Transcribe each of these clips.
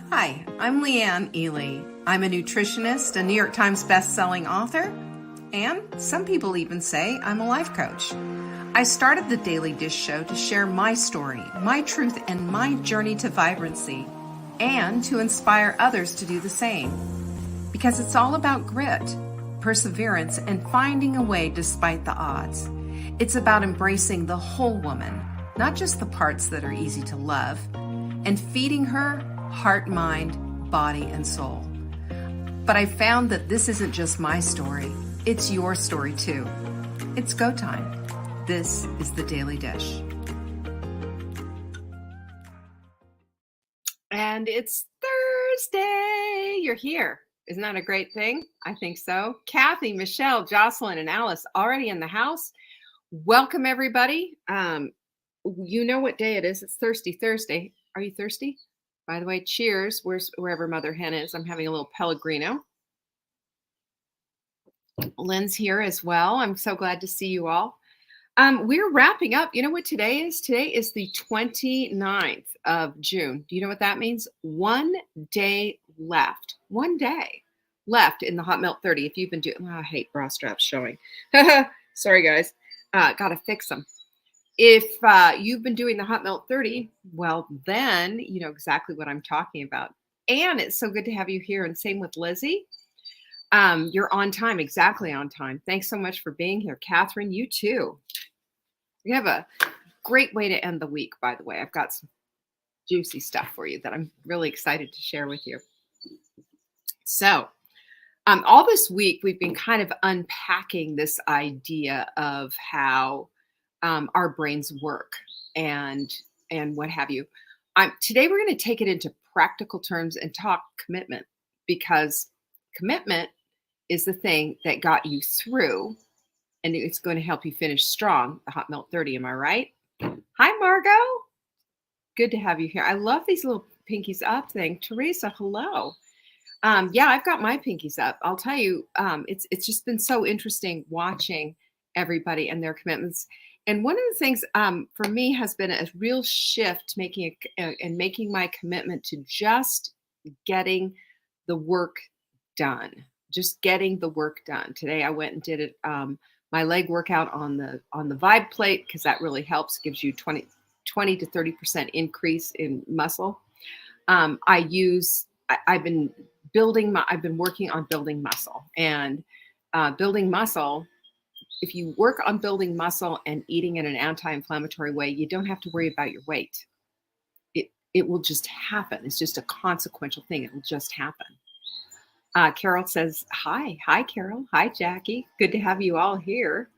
Hi, I'm Leanne Ely. I'm a nutritionist, a New York Times best-selling author, and some people even say I'm a life coach. I started the Daily Dish Show to share my story, my truth, and my journey to vibrancy, and to inspire others to do the same. Because it's all about grit, perseverance, and finding a way despite the odds. It's about embracing the whole woman, not just the parts that are easy to love, and feeding her heart, mind, body, and soul. But I found that this isn't just my story, it's your story too. It's go time. This is the Daily Dish. And it's Thursday. You're here. Isn't that a great thing? I think so. Kathy, Michelle, Jocelyn, and Alice already in the house. Welcome, everybody. You know what day it is. It's Thirsty Thursday. Are you thirsty? By the way, cheers. Wherever Mother Hen is. I'm having a little Pellegrino. Lynn's here as well. I'm so glad to see you all. We're wrapping up. You know what today is? Today is the 29th of June. Do you know what that means? 1 day left. 1 day left in the Hot Melt 30. If you've been doing, I hate bra straps showing. Sorry, guys. Got to fix them. If you've been doing the Hot Melt 30, well, then you know exactly what I'm talking about. And it's so good to have you here. And same with Lizzie. You're on time, exactly on time. Thanks so much for being here. Catherine, you too. We have a great way to end the week, by the way. I've got some juicy stuff for you that I'm really excited to share with you. So, all this week, we've been kind of unpacking this idea of how our brains work and what have you. Today, we're going to take it into practical terms and talk commitment, because commitment is the thing that got you through, and it's going to help you finish strong, the Hot Melt 30. Am I right? Hi, Margot. Good to have you here. I love these little pinkies up thing. Teresa, hello. Yeah, I've got my pinkies up. I'll tell you, it's just been so interesting watching everybody and their commitments. And one of the things for me has been a real shift making my commitment to just getting the work done. Just getting the work done. Today I went and did it, my leg workout on the Vibe plate, because that really helps, gives you 20 to 30% increase in muscle. I've been working on building muscle, and building muscle. If you work on building muscle and eating in an anti-inflammatory way, you don't have to worry about your weight. It will just happen. It's just a consequential thing. It will just happen. Carol says, hi. Hi, Carol. Hi, Jackie. Good to have you all here.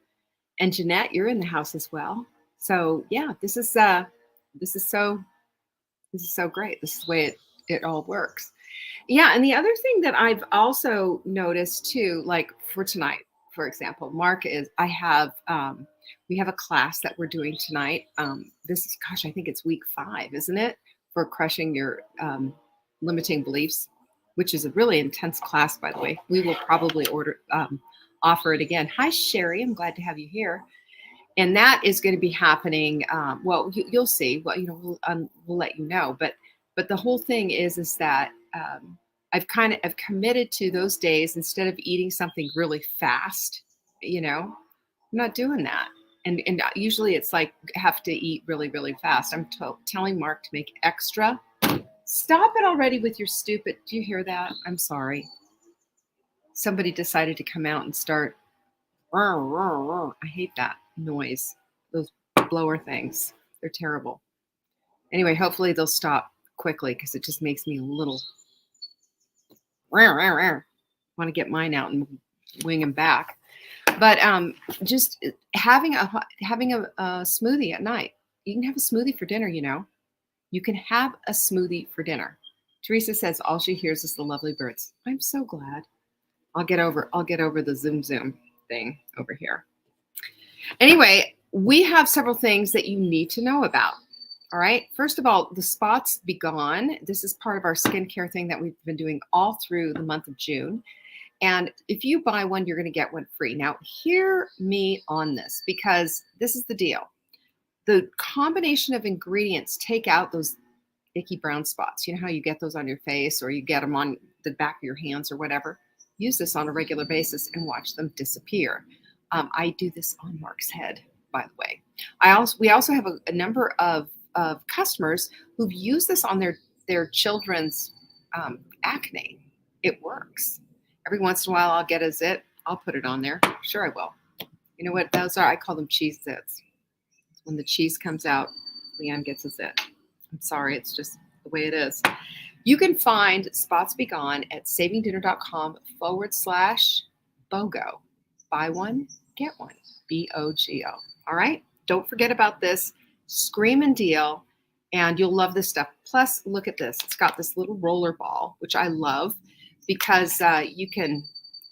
And Jeanette, you're in the house as well. So yeah, this is so great. This is the way it all works. Yeah. And the other thing that I've also noticed too, like for tonight, for example, we have a class that we're doing tonight. This is, I think it's week 5, isn't it? For crushing your limiting beliefs, which is a really intense class, by the way. We will probably offer it again. Hi, Sherry. I'm glad to have you here. And that is going to be happening. Well, you'll see. Well, we'll let you know. But the whole thing is that I've committed to those days. Instead of eating something really fast, I'm not doing that. And usually it's like have to eat really, really fast. I'm telling Mark to make extra. Stop it already with your stupid. Do you hear that? I'm sorry. Somebody decided to come out and start. I hate that noise. Those blower things. They're terrible. Anyway, hopefully they'll stop quickly, because it just makes me a little. Want to get mine out and wing them back. But just having a smoothie at night. You can have a smoothie for dinner, You can have a smoothie for dinner. Teresa says all she hears is the lovely birds. I'm so glad. I'll get over the Zoom thing over here. Anyway, we have several things that you need to know about. All right. First of all, the spots be gone. This is part of our skincare thing that we've been doing all through the month of June. And if you buy one, you're going to get one free. Now, hear me on this, because this is the deal. The combination of ingredients take out those icky brown spots. You know how you get those on your face or you get them on the back of your hands or whatever? Use this on a regular basis and watch them disappear. I do this on Mark's head, by the way. We also have a number of customers who've used this on their children's acne. It works. Every once in a while, I'll get a zit. I'll put it on there. Sure, I will. You know what those are? I call them cheese zits. When the cheese comes out, Leanne gets a zit. I'm sorry, it's just the way it is. You can find Spots Be Gone at savingdinner.com/BOGO. Buy one, get one. BOGO. All right? Don't forget about this screaming deal, and you'll love this stuff. Plus, look at this. It's got this little roller ball, which I love because you can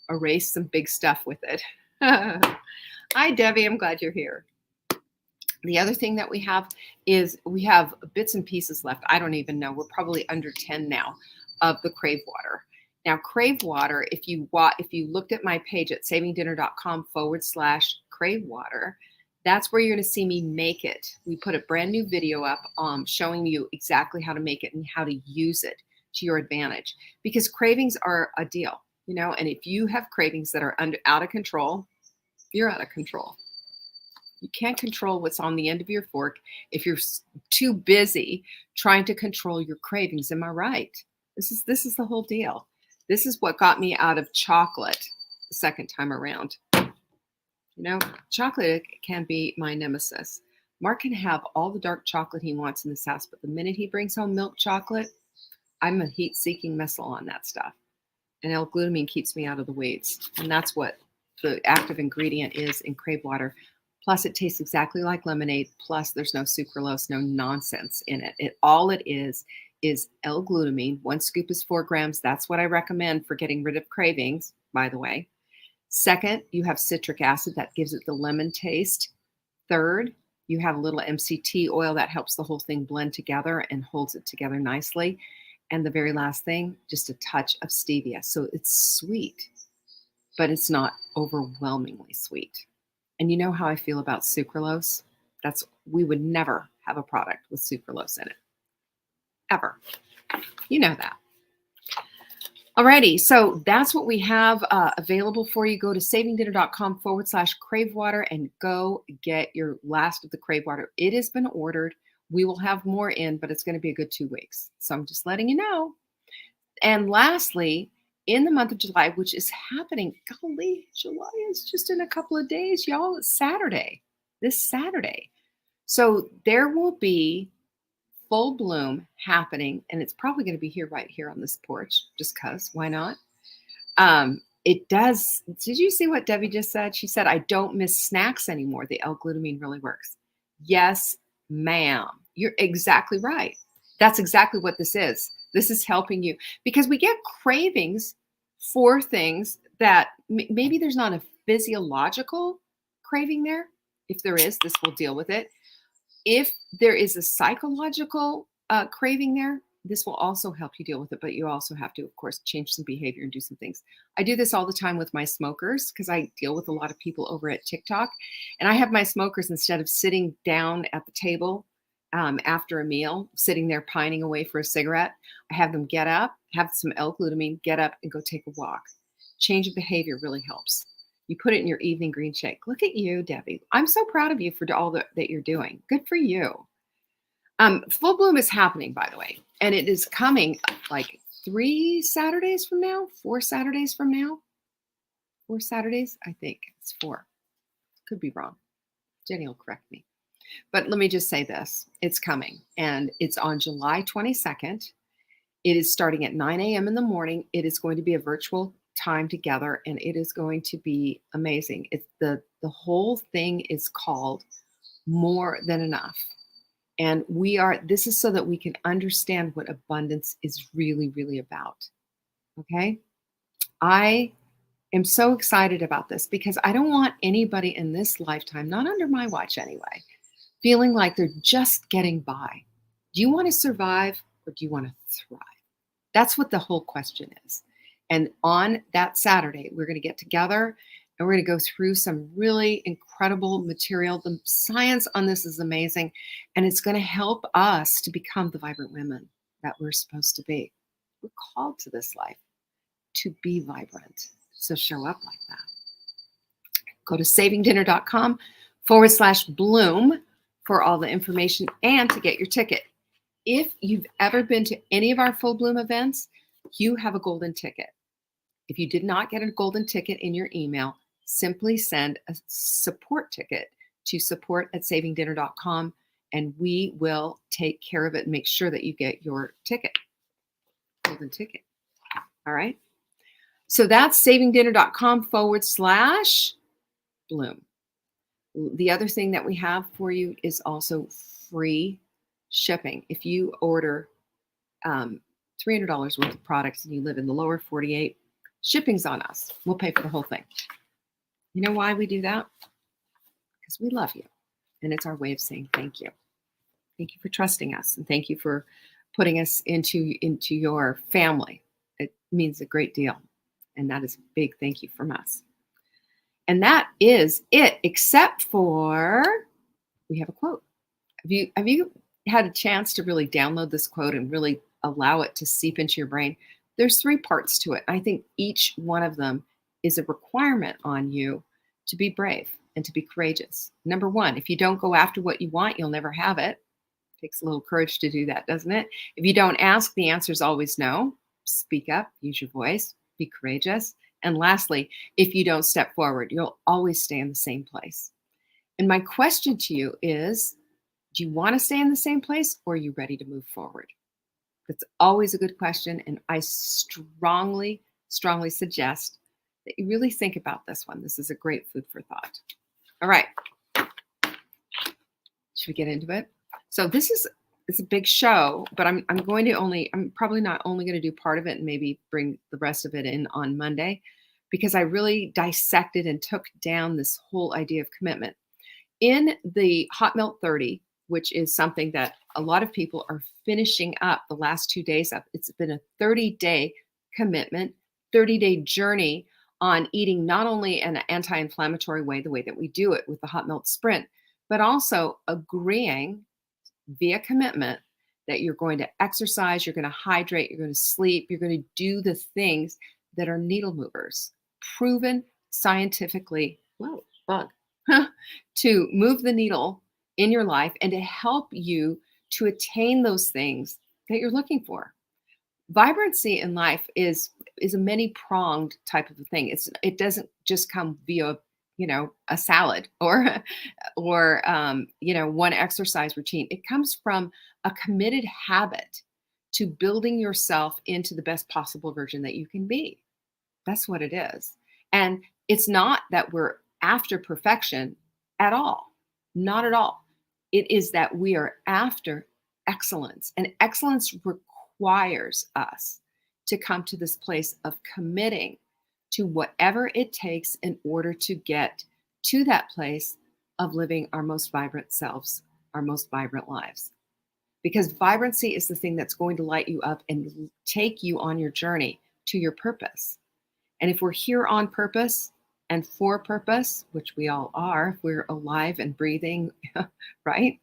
erase some big stuff with it. Hi, Debbie. I'm glad you're here. The other thing that we have is we have bits and pieces left. I don't even know. We're probably under 10 now of the Crave Water. Now, Crave Water, if you looked at my page at savingdinner.com/Crave Water, that's where you're going to see me make it. We put a brand new video up showing you exactly how to make it and how to use it to your advantage, because cravings are a deal, you know, and if you have cravings that are out of control, you're out of control. You can't control what's on the end of your fork if you're too busy trying to control your cravings. Am I right? This is the whole deal. This is what got me out of chocolate the second time around. You know, chocolate can be my nemesis. Mark can have all the dark chocolate he wants in this house, but the minute he brings home milk chocolate, I'm a heat-seeking missile on that stuff. And L-glutamine keeps me out of the weeds. And that's what the active ingredient is in Crave Water. Plus, it tastes exactly like lemonade. Plus, there's no sucralose, no nonsense in it. All it is L-glutamine. 1 scoop is 4 grams. That's what I recommend for getting rid of cravings, by the way. Second, you have citric acid that gives it the lemon taste. Third, you have a little MCT oil that helps the whole thing blend together and holds it together nicely. And the very last thing, just a touch of stevia. So it's sweet, but it's not overwhelmingly sweet. And you know how I feel about sucralose? We would never have a product with sucralose in it. Ever. You know that. Alrighty, so that's what we have available for you. Go to savingdinner.com/Crave Water and go get your last of the Crave Water. It has been ordered. We will have more in, but it's going to be a good 2 weeks. So I'm just letting you know. And lastly, in the month of July, which is happening, golly, July is just in a couple of days, y'all. It's Saturday, this Saturday. So there will be full bloom happening, and it's probably going to be right here on this porch, just because, why not? It does. Did you see what Debbie just said? She said, I don't miss snacks anymore. The L-glutamine really works. Yes, ma'am. You're exactly right. That's exactly what this is. This is helping you, because we get cravings for things that maybe there's not a physiological craving there. If there is, this will deal with it. If there is a psychological craving there, this will also help you deal with it. But you also have to, of course, change some behavior and do some things. I do this all the time with my smokers because I deal with a lot of people over at TikTok. And I have my smokers, instead of sitting down at the table after a meal, sitting there pining away for a cigarette, I have them get up, have some L-glutamine, get up and go take a walk. Change of behavior really helps. You put it in your evening green shake. Look at you, Debbie. I'm so proud of you for all that you're doing. Good for you. Full bloom is happening, by the way, and it is coming like 3 Saturdays from now, 4 Saturdays from now. 4 Saturdays, I think it's 4. Could be wrong. Jenny will correct me. But let me just say this. It's coming, and it's on July 22nd. It is starting at 9 a.m. in the morning. It is going to be a virtual time together, and it is going to be amazing. It's the whole thing is called More Than Enough. And this is so that we can understand what abundance is really, really about. Okay? I am so excited about this because I don't want anybody in this lifetime, not under my watch anyway, feeling like they're just getting by. Do you want to survive or do you want to thrive? That's what the whole question is. And on that Saturday, we're going to get together and we're going to go through some really incredible material. The science on this is amazing, and it's going to help us to become the vibrant women that we're supposed to be. We're called to this life to be vibrant. So show up like that. Go to savingdinner.com/bloom for all the information and to get your ticket. If you've ever been to any of our Full Bloom events, you have a golden ticket. If you did not get a golden ticket in your email, simply send a support ticket to support@savingdinner.com and we will take care of it and make sure that you get your ticket, golden ticket. All right. So that's savingdinner.com/bloom. The other thing that we have for you is also free shipping. If you order $300 worth of products and you live in the lower 48, shipping's on us. We'll pay for the whole thing. You know why we do that? Because we love you. And it's our way of saying thank you. Thank you for trusting us. And thank you for putting us into your family. It means a great deal. And that is a big thank you from us. And that is it, except for we have a quote. Have you had a chance to really download this quote and really allow it to seep into your brain? There's 3 parts to it. I think each one of them is a requirement on you to be brave and to be courageous. Number 1, if you don't go after what you want, you'll never have it. Takes a little courage to do that, doesn't it? If you don't ask, the answer is always no. Speak up, use your voice, be courageous. And lastly, if you don't step forward, you'll always stay in the same place. And my question to you is, do you want to stay in the same place or are you ready to move forward? That's always a good question. And I strongly, strongly suggest that you really think about this one. This is a great food for thought. All right. Should we get into it? So it's a big show, but I'm probably not only going to do part of it and maybe bring the rest of it in on Monday, because I really dissected and took down this whole idea of commitment. In the Hot Melt 30, which is something that a lot of people are finishing up the last 2 days of, it's been a 30-day commitment, 30-day journey on eating not only an anti-inflammatory way, the way that we do it with the Hot Melt Sprint, but also agreeing via commitment that you're going to exercise, you're going to hydrate, you're going to sleep, you're going to do the things that are needle movers, proven scientifically, whoa, bug, to move the needle in your life and to help you to attain those things that you're looking for. Vibrancy in life is a many-pronged type of a thing. It doesn't just come via a salad or one exercise routine. It comes from a committed habit to building yourself into the best possible version that you can be. That's what it is. And it's not that we're after perfection at all. Not at all. It is that we are after excellence. And excellence requires us to come to this place of committing to whatever it takes in order to get to that place of living our most vibrant selves, our most vibrant lives. Because vibrancy is the thing that's going to light you up and take you on your journey to your purpose. And if we're here on purpose and for purpose, which we all are, if we're alive and breathing, right?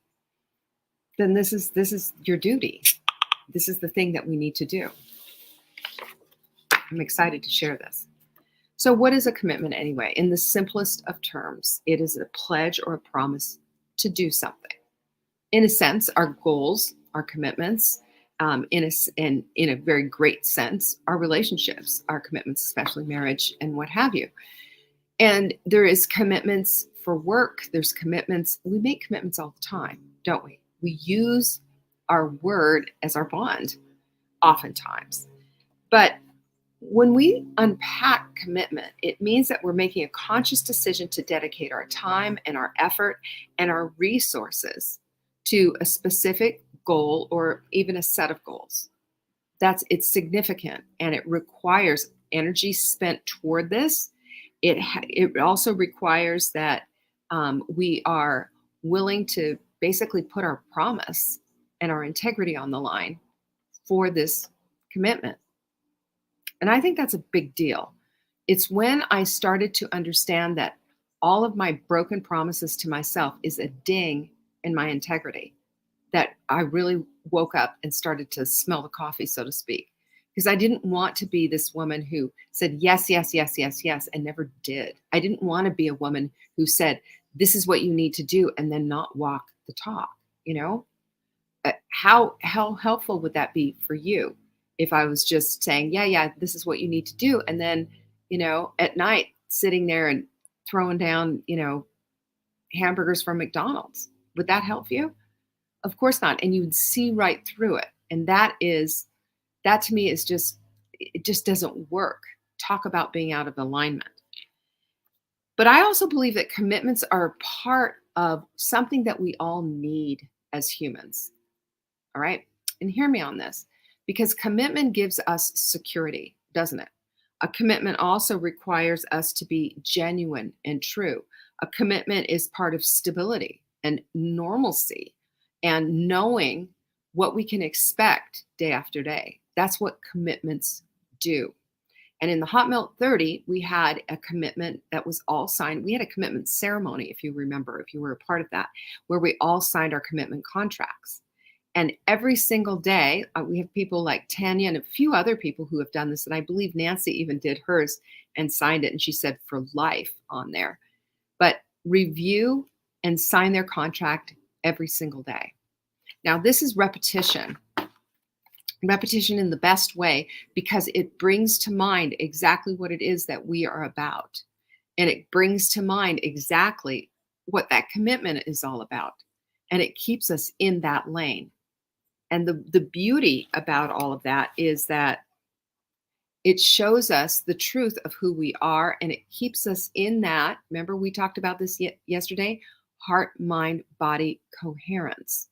Then this is your duty. This is the thing that we need to do. I'm excited to share this. So what is a commitment anyway? In the simplest of terms, it is a pledge or a promise to do something. In a sense, our goals, our commitments, in a very great sense, our relationships, our commitments, especially marriage and what have you. And there is commitments for work. There's commitments. We make commitments all the time, don't we? We use our word as our bond oftentimes. But when we unpack commitment, it means that we're making a conscious decision to dedicate our time and our effort and our resources to a specific goal or even a set of goals. It's significant and it requires energy spent toward this. It also requires that we are willing to basically put our promise and our integrity on the line for this commitment. And I think that's a big deal. It's when I started to understand that all of my broken promises to myself is a ding in my integrity. that I really woke up and started to smell the coffee, so to speak, because I didn't want to be this woman who said yes, yes, yes, yes, yes, and never did. I didn't want to be a woman who said, this is what you need to do, and then not walk the talk, you know? How helpful would that be for you if I was just saying, yeah, yeah, this is what you need to do, and then, at night sitting there and throwing down, hamburgers from McDonald's? Would that help you? Of course not. And you would see right through it. And that to me is just, it just doesn't work. Talk about being out of alignment. But I also believe that commitments are part of something that we all need as humans. All right. And hear me on this, because commitment gives us security, doesn't it? A commitment also requires us to be genuine and true. A commitment is part of stability and normalcy and knowing what we can expect day after day. That's what commitments do. And in the Hot Melt 30, we had a commitment that was all signed. We had a commitment ceremony, if you remember, if you were a part of that, where we all signed our commitment contracts. And every single day, we have people like Tanya and a few other people who have done this. And I believe Nancy even did hers and signed it. And she said for life on there. But review and sign their contract every single day. Now, this is repetition in the best way, because it brings to mind exactly what it is that we are about. And it brings to mind exactly what that commitment is all about. And it keeps us in that lane. And the beauty about all of that is that it shows us the truth of who we are, and it keeps us in that. Remember, we talked about this yesterday, heart, mind, body coherence,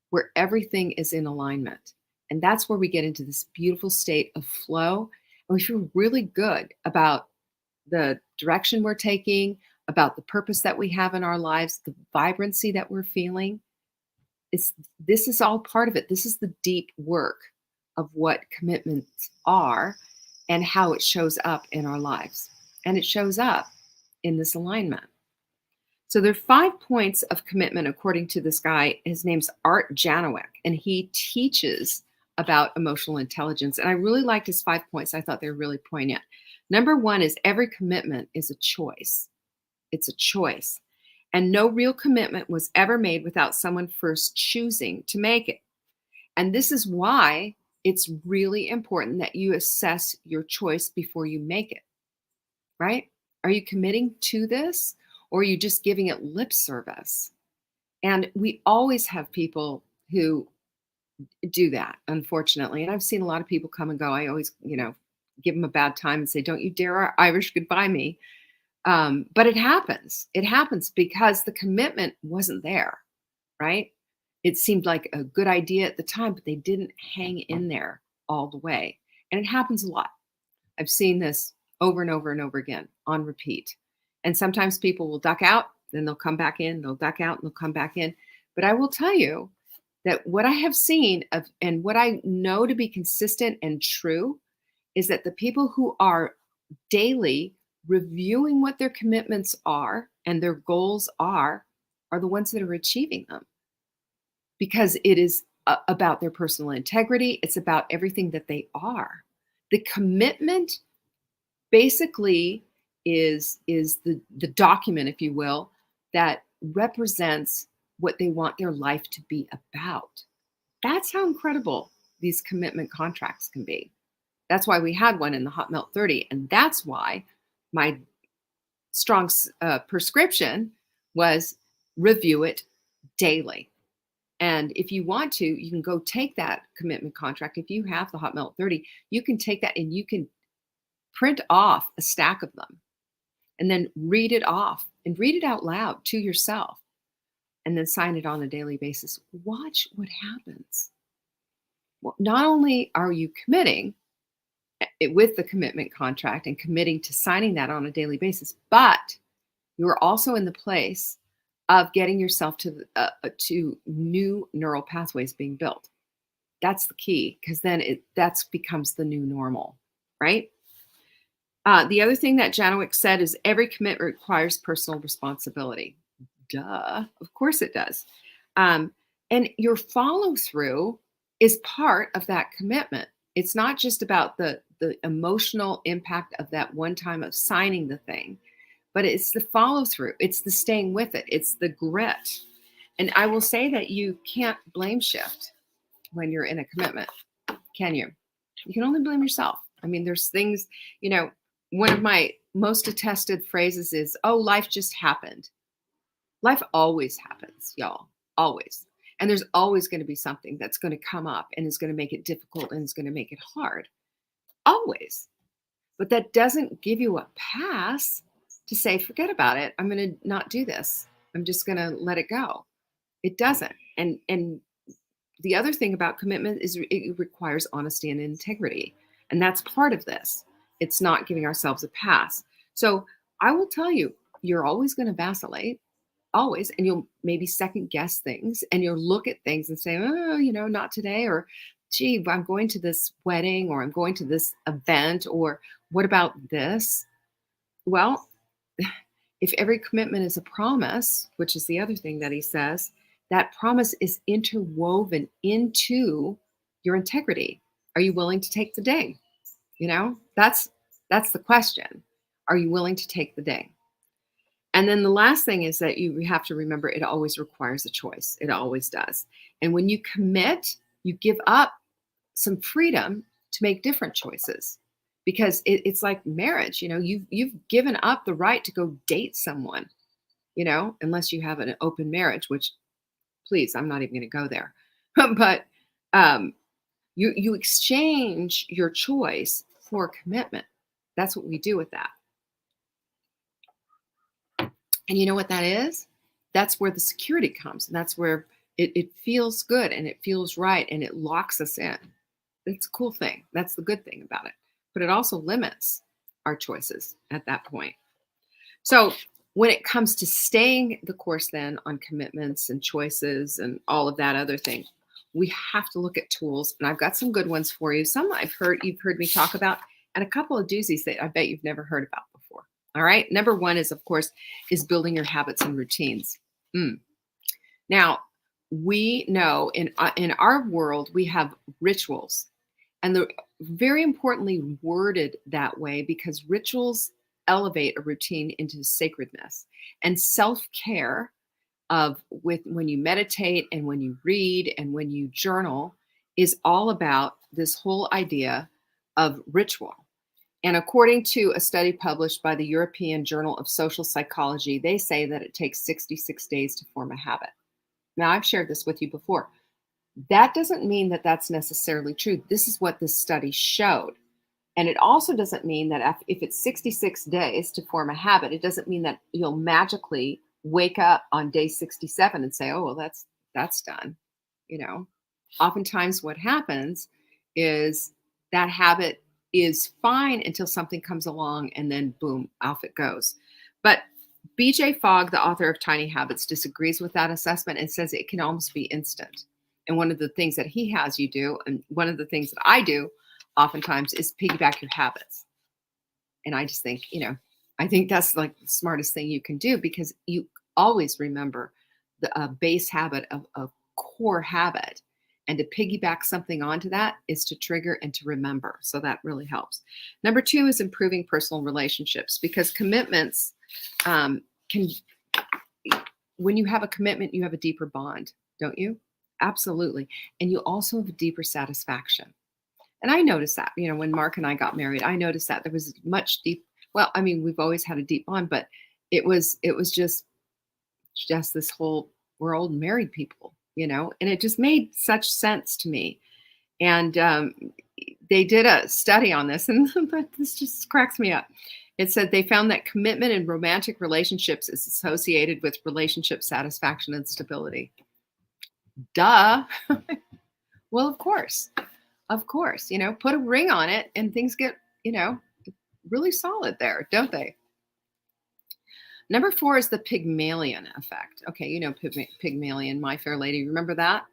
where everything is in alignment. And that's where we get into this beautiful state of flow. And we feel really good about the direction we're taking, about the purpose that we have in our lives, the vibrancy that we're feeling. This is all part of it. This is the deep work of what commitments are and how it shows up in our lives. And it shows up in this alignment. So there are 5 points of commitment according to this guy. His name's Art Janowicz, and he teaches about emotional intelligence. And I really liked his 5 points. I thought they were really poignant. Number 1 is every commitment is a choice. It's a choice. And no real commitment was ever made without someone first choosing to make it. And this is why it's really important that you assess your choice before you make it, right? Are you committing to this, or are you just giving it lip service? And we always have people who do that, unfortunately. And I've seen a lot of people come and go. I always, give them a bad time and say, don't you dare Irish goodbye me. But it happens. It happens because the commitment wasn't there, right? It seemed like a good idea at the time, but they didn't hang in there all the way. And it happens a lot. I've seen this over and over and over again on repeat. And sometimes people will duck out, then they'll come back in, they'll duck out and they'll come back in. But I will tell you that what I have seen and what I know to be consistent and true is that the people who are daily reviewing what their commitments are and their goals are the ones that are achieving them, because it is about their personal integrity. It's about everything that they are. The commitment basically is the document, if you will, that represents what they want their life to be about. That's how incredible these commitment contracts can be. That's why we had one in the Hot Melt 30. And that's why my strong prescription was review it daily. And if you want to, you can go take that commitment contract. If you have the Hot Melt 30, you can take that and you can print off a stack of them and then read it off and read it out loud to yourself and then sign it on a daily basis. Watch what happens. Well, not only are you committing with the commitment contract and committing to signing that on a daily basis, but you are also in the place of getting yourself to new neural pathways being built. That's the key, because then that becomes the new normal, right? The other thing that Janowicz said is every commitment requires personal responsibility. Duh, of course it does. And your follow through is part of that commitment. It's not just about the emotional impact of that one time of signing the thing, but it's the follow through. It's the staying with it. It's the grit. And I will say that you can't blame shift when you're in a commitment, can you? You can only blame yourself. I mean, there's things, you know, one of my most attested phrases is, oh, life just happened. Life always happens, y'all, always. And there's always going to be something that's going to come up and is going to make it difficult and is going to make it hard. Always. But that doesn't give you a pass to say, forget about it. I'm going to not do this. I'm just going to let it go. It doesn't. And the other thing about commitment is it requires honesty and integrity. And that's part of this. It's not giving ourselves a pass. So I will tell you, you're always going to vacillate, always. And you'll maybe second guess things and you'll look at things and say, oh, not today. Or, gee, I'm going to this wedding or I'm going to this event. Or what about this? Well, if every commitment is a promise, which is the other thing that he says, that promise is interwoven into your integrity. Are you willing to take the day? That's the question. Are you willing to take the day? And then the last thing is that you have to remember it always requires a choice. It always does. And when you commit, you give up some freedom to make different choices because it's like marriage. You've given up the right to go date someone, unless you have an open marriage, which please, I'm not even going to go there. But you exchange your choice for commitment. That's what we do with that. And you know what that is? That's where the security comes. And that's where it feels good and it feels right and it locks us in. It's a cool thing. That's the good thing about it. But it also limits our choices at that point. So when it comes to staying the course then on commitments and choices and all of that other thing, we have to look at tools. And I've got some good ones for you. Some you've heard me talk about, and a couple of doozies that I bet you've never heard about before. All right. Number one is, of course, is building your habits and routines. Now, we know in our world, we have rituals, and they're very importantly worded that way because rituals elevate a routine into sacredness. And self-care when you meditate and when you read and when you journal is all about this whole idea of ritual. And according to a study published by the European Journal of Social Psychology, they say that it takes 66 days to form a habit. Now, I've shared this with you before. That doesn't mean that that's necessarily true. This is what this study showed. And it also doesn't mean that if it's 66 days to form a habit, it doesn't mean that you'll magically wake up on day 67 and say, oh, well, that's done. Oftentimes what happens is that habit is fine until something comes along and then boom, off it goes. But BJ Fogg, the author of Tiny Habits, disagrees with that assessment and says it can almost be instant. And one of the things that he has you do, and one of the things that I do oftentimes, is piggyback your habits. And I just think, I think that's like the smartest thing you can do because you always remember the base habit of a core habit. And to piggyback something onto that is to trigger and to remember. So that really helps. Number two is improving personal relationships because commitments when you have a commitment, you have a deeper bond, don't you? Absolutely. And you also have a deeper satisfaction. And I noticed that, when Mark and I got married, I noticed that there was we've always had a deep bond, but it was just this whole, we're old married people, and it just made such sense to me. And they did a study on this, and this just cracks me up. It said they found that commitment in romantic relationships is associated with relationship satisfaction and stability. Duh. Well, of course, put a ring on it and things get, really solid there, don't they? Number four is the Pygmalion effect. Okay, Pygmalion, My Fair Lady. Remember that?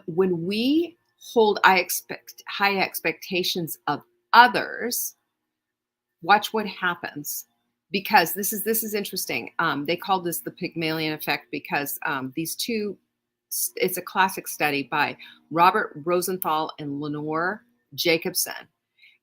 When we hold high expectations of others, watch what happens. Because this is interesting. They called this the Pygmalion effect because these two It's a classic study by Robert Rosenthal and Lenore Jacobson.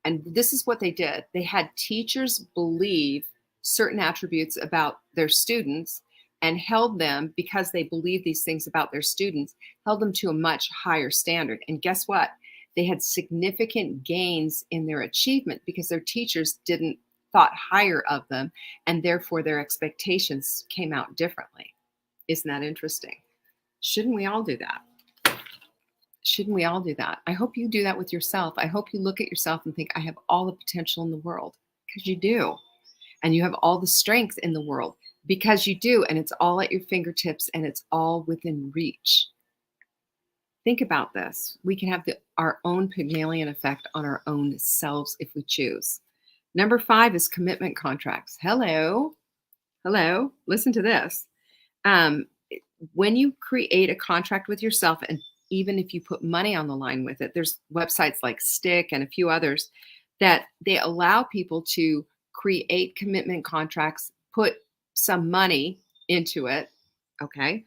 And this is what they did. They had teachers believe certain attributes about their students and held them, because they believed these things about their students, held them to a much higher standard. And guess what? They had significant gains in their achievement because their teachers didn't thought higher of them, and therefore their expectations came out differently. Isn't that interesting? Shouldn't we all do that? Shouldn't we all do that? I hope you do that with yourself. I hope you look at yourself and think, I have all the potential in the world, because you do. And you have all the strength in the world, because you do. And it's all at your fingertips, and it's all within reach. Think about this. We can have our own Pygmalion effect on our own selves if we choose. Number 5 is commitment contracts. Hello. Hello. Listen to this. Um, when you create a contract with yourself, and even if you put money on the line with it, there's websites like Stick and a few others that they allow people to create commitment contracts, put some money into it. Okay.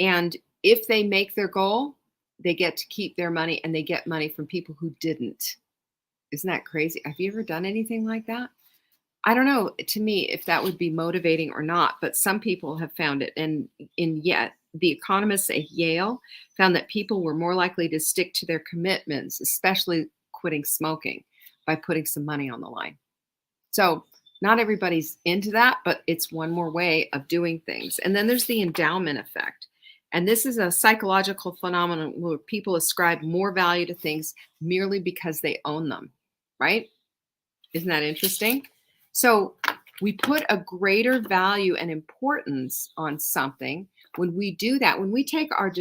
And if they make their goal, they get to keep their money, and they get money from people who didn't. Isn't that crazy? Have you ever done anything like that? I don't know, to me, if that would be motivating or not, but some people have found it. And yet, the economists at Yale found that people were more likely to stick to their commitments, especially quitting smoking, by putting some money on the line. So not everybody's into that, but it's one more way of doing things. And then there's the endowment effect. And this is a psychological phenomenon where people ascribe more value to things merely because they own them, right? Isn't that interesting? So we put a greater value and importance on something when we do that. When we take our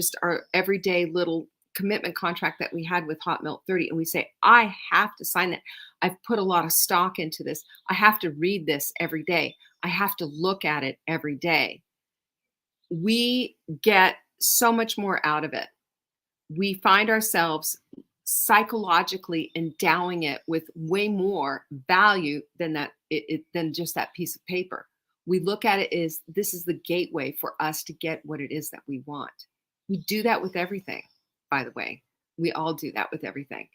everyday little commitment contract that we had with Hot Milk 30, and we say, I have to sign that. I've put a lot of stock into this. I have to read this every day. I have to look at it every day. We get so much more out of it. We find ourselves psychologically endowing it with way more value than than just that piece of paper. We look at it as this is the gateway for us to get what it is that we want. We do that with everything, by the way. We all do that with everything.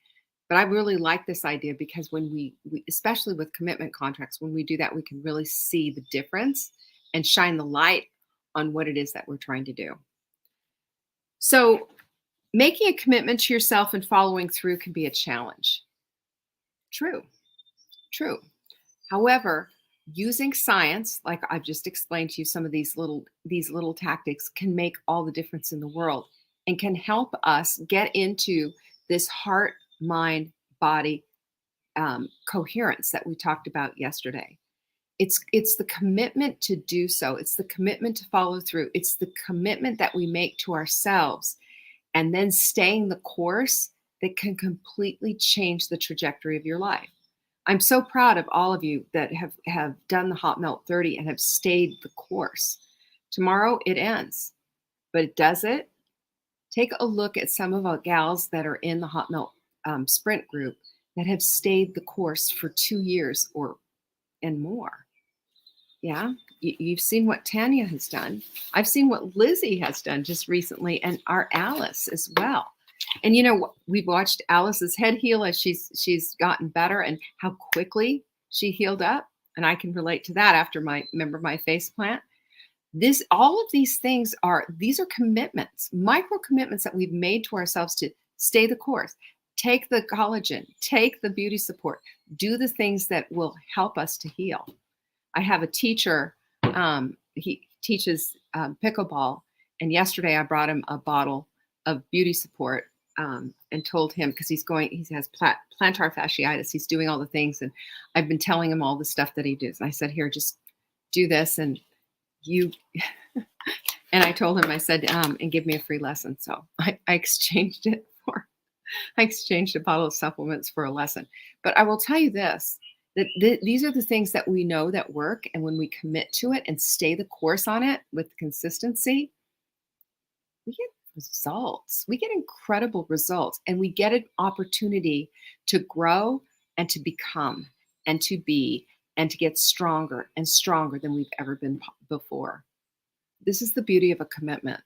But I really like this idea, because when we especially with commitment contracts, when we do that, we can really see the difference and shine the light on what it is that we're trying to do. So making a commitment to yourself and following through can be a challenge. True, true. However, using science, like I've just explained to you, some of these little tactics can make all the difference in the world, and can help us get into this heart, mind, body coherence that we talked about yesterday. It's the commitment to do so. It's the commitment to follow through. It's the commitment that we make to ourselves, and then staying the course, that can completely change the trajectory of your life. I'm so proud of all of you that have done the Hot Melt 30 and have stayed the course. Tomorrow it ends, but it does it. Take a look at some of our gals that are in the Hot Melt sprint group that have stayed the course for 2 years and more. Yeah, you've seen what Tanya has done. I've seen what Lizzie has done just recently, and our Alice as well. And we've watched Alice's head heal as she's gotten better, and how quickly she healed up. And I can relate to that after my face plant. All of these things are commitments, micro commitments that we've made to ourselves to stay the course, take the collagen, take the beauty support, do the things that will help us to heal. I have a teacher, he teaches pickleball, and yesterday I brought him a bottle of beauty support and told him, because he has plantar fasciitis, he's doing all the things, and I've been telling him all the stuff that he does. And I said, here, just do this, and you, and I told him, I said, and give me a free lesson. So I exchanged a bottle of supplements for a lesson. But I will tell you this, that these are the things that we know that work. And when we commit to it and stay the course on it with consistency, we get results. We get incredible results, and we get an opportunity to grow and to become and to be and to get stronger and stronger than we've ever been before. This is the beauty of a commitment.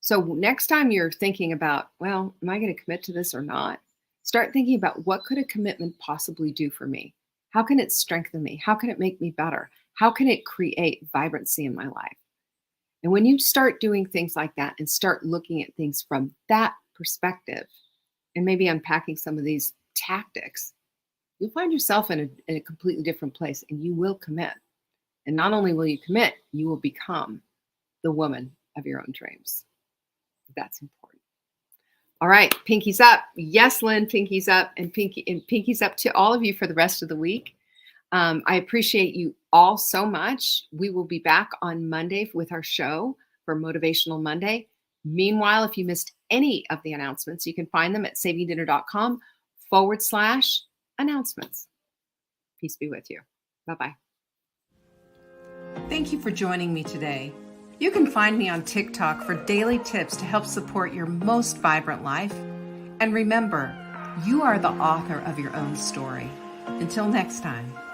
So next time you're thinking about, well, am I going to commit to this or not? Start thinking about what could a commitment possibly do for me? How can it strengthen me? How can it make me better? How can it create vibrancy in my life? And when you start doing things like that and start looking at things from that perspective and maybe unpacking some of these tactics, you'll find yourself in a completely different place and you will commit. And not only will you commit, you will become the woman of your own dreams. That's important. All right, pinkies up. Yes, Lynn, pinkies up, and pinkies up to all of you for the rest of the week. I appreciate you all so much. We will be back on Monday with our show for Motivational Monday. Meanwhile, if you missed any of the announcements, you can find them at savingdinner.com/announcements. Peace be with you. Bye-bye. Thank you for joining me today. You can find me on TikTok for daily tips to help support your most vibrant life. And remember, you are the author of your own story. Until next time.